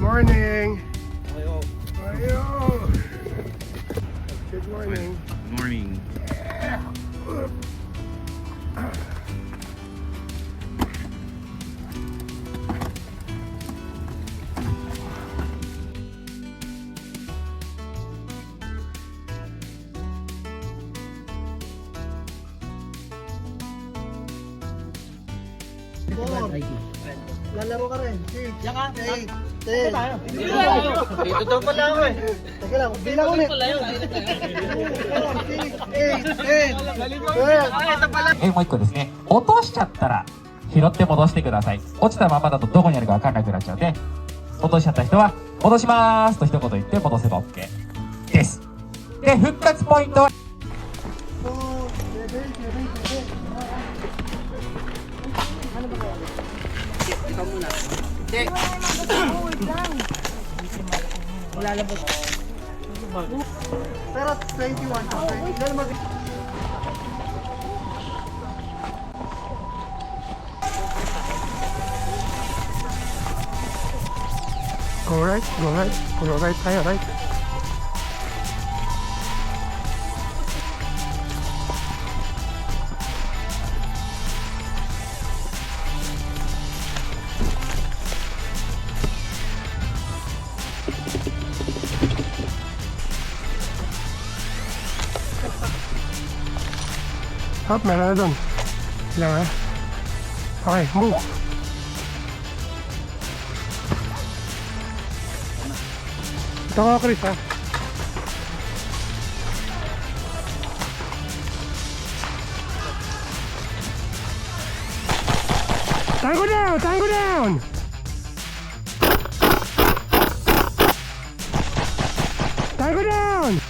Morning. Ayo. Ayo. Good morning. Good morning. Lalaro ka rin. 6, 8, 10. Dito daw pala ako eh. Teka lang, bilang ulit. 6, 8, 10. もう一個ですね、落としちゃったら拾って戻してください。落ちたままだとどこにあるか分かんなくなっちゃうので、落としちゃった人は戻しますと一言言って戻せば OK です。で、復活ポイントはIkaw muna. Hindi. Wala labas. Pero 21. Ilan mag... Go right, go right. Go right tayo, right. Hop, meron na doon. Ilang ha? Okay, move. Ito ko, Chris ha. Tango down! Tango down! Tango down!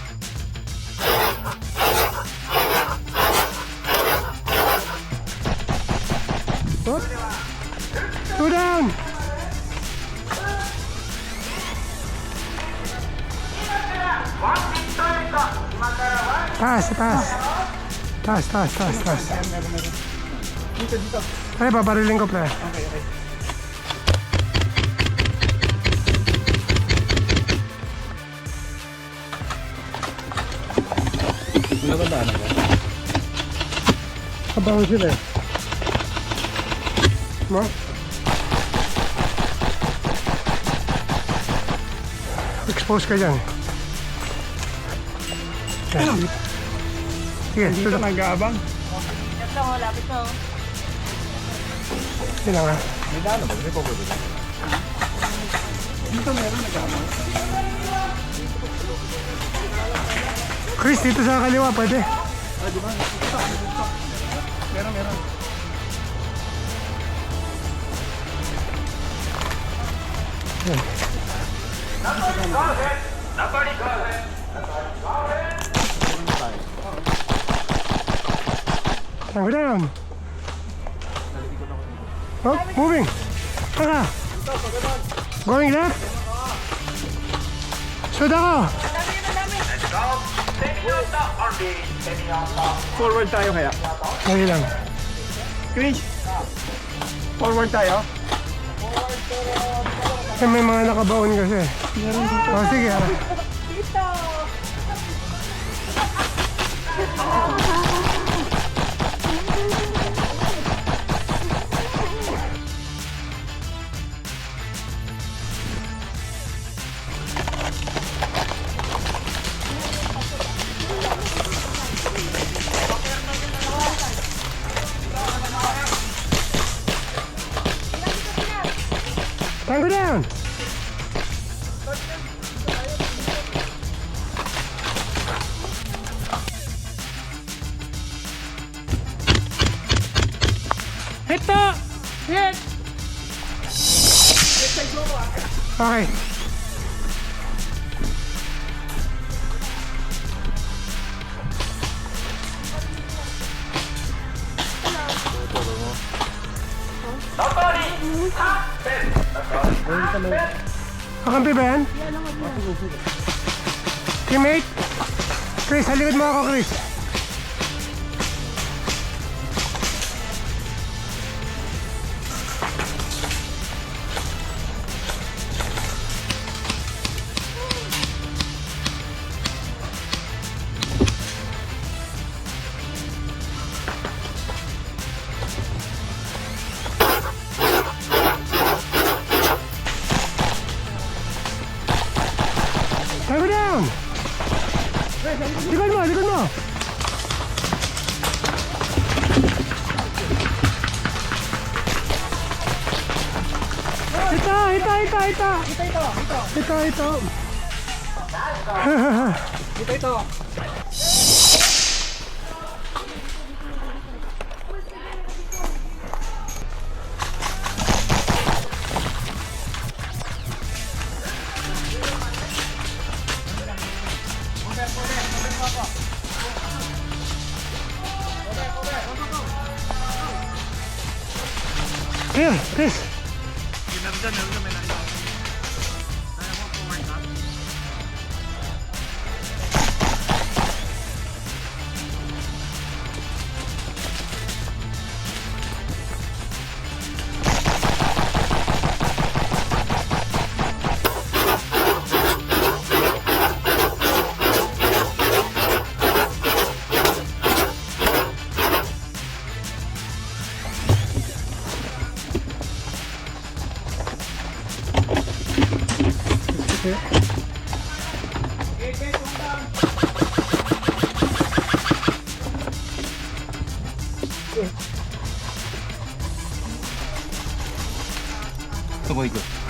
Up. Go down. Taas, taas. Taas, taas, taas, taas. Dito. Ay, babariling ko pre. Okay. Nagandaan ako. Kabaho sila eh. No? Expose ka dyan. Sige, Dito nag-aabang. Ito, lapit na. Sige lang ha. May dano ba? May pogo dito. Dito meron nag-aabang. Chris, dito sa kaliwa, pwede. Di ba? Dito. Meron. Yan. Tango down. Oh, moving. Tara. Going left. Shoot ako. Forward tayo kaya. Lagi lang. Chris. Forward tayo. Kasi may mga nakabaon kasi. Meron dito. Oh, sige ha. Tango down. Hit to! Hit! Okay. Kakampi ba yan? Teammate? Chris, halikod mo ako, Chris. Go down! Likod mo, likod mo! Ito! Here, this. Okay.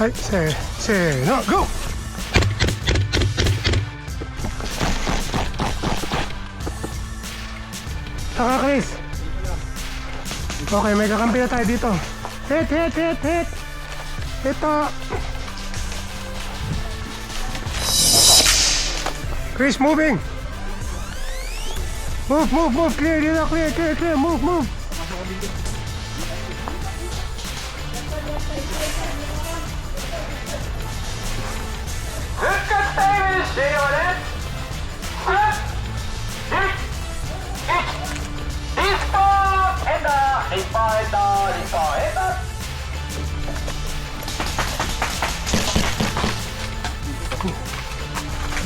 Right, say, no, go! Saka, Chris. Okay, may kakampi na tayo dito. Hit! Ito. Chris, moving. Move. Clear, move.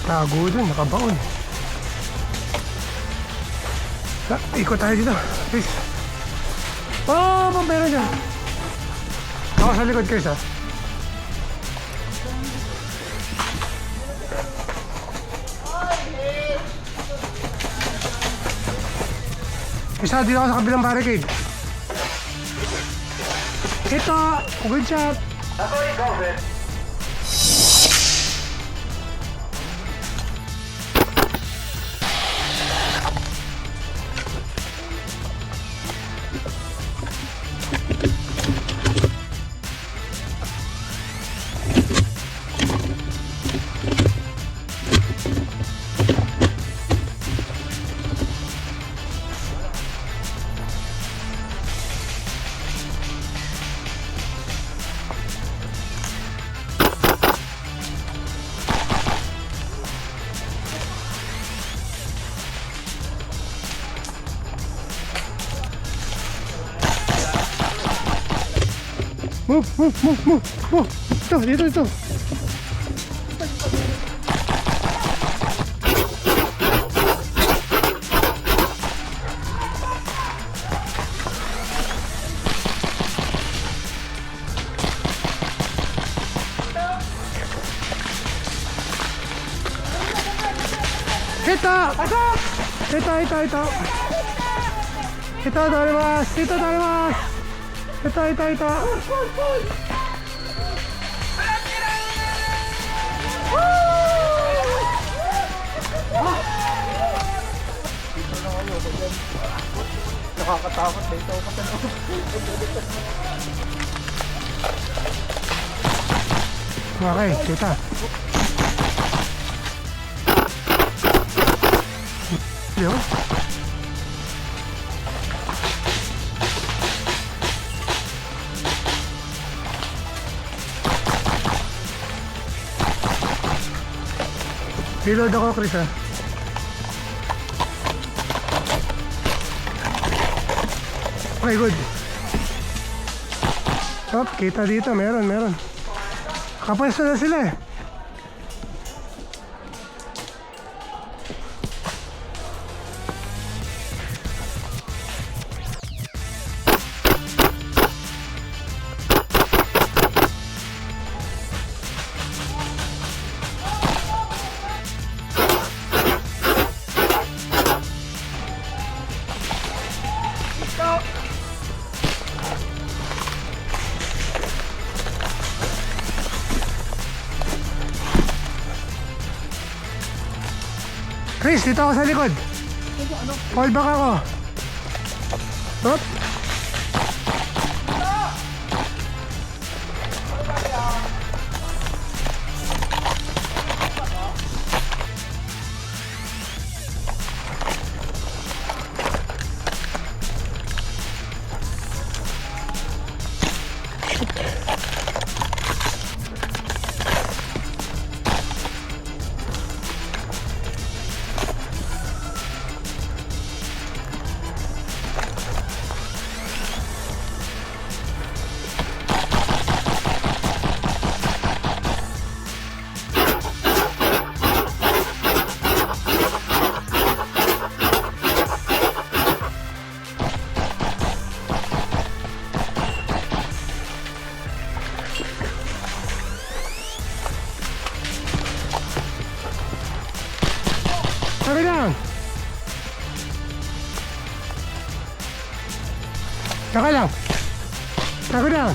Tago dun, nakabaon. Ikot tayo dito, Chris. Meron dyan. Ako sa likod, Chris, ha. Isa, dito ako sa kabilang barricade. Ito, good shot. Move. Dito. Ito. Nakakatakot dito. Okay, kita. Yo. Reload ako, Chris, ha. Okay, good. Stop, kita dito, meron. Kapwesto na sila, eh. Chris, dito ako sa likod. Fall back ako. Hop. Tago lang. Tago lang. Tago lang.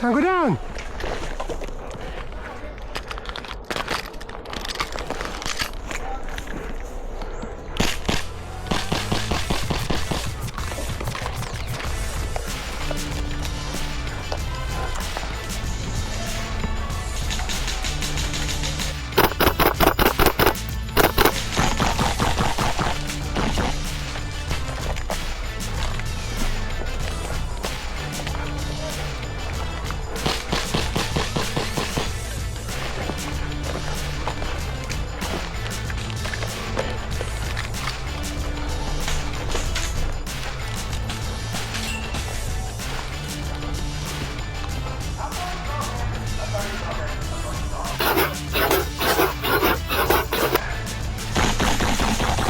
Tago down.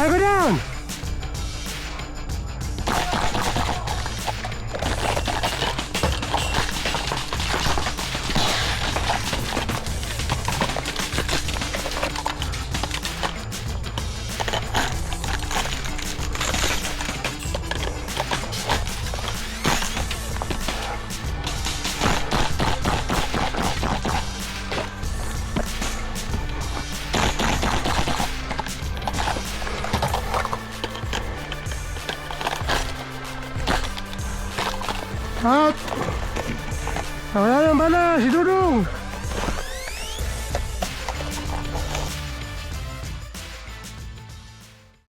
Tago down. Out. Wala nang bala, si Dudong.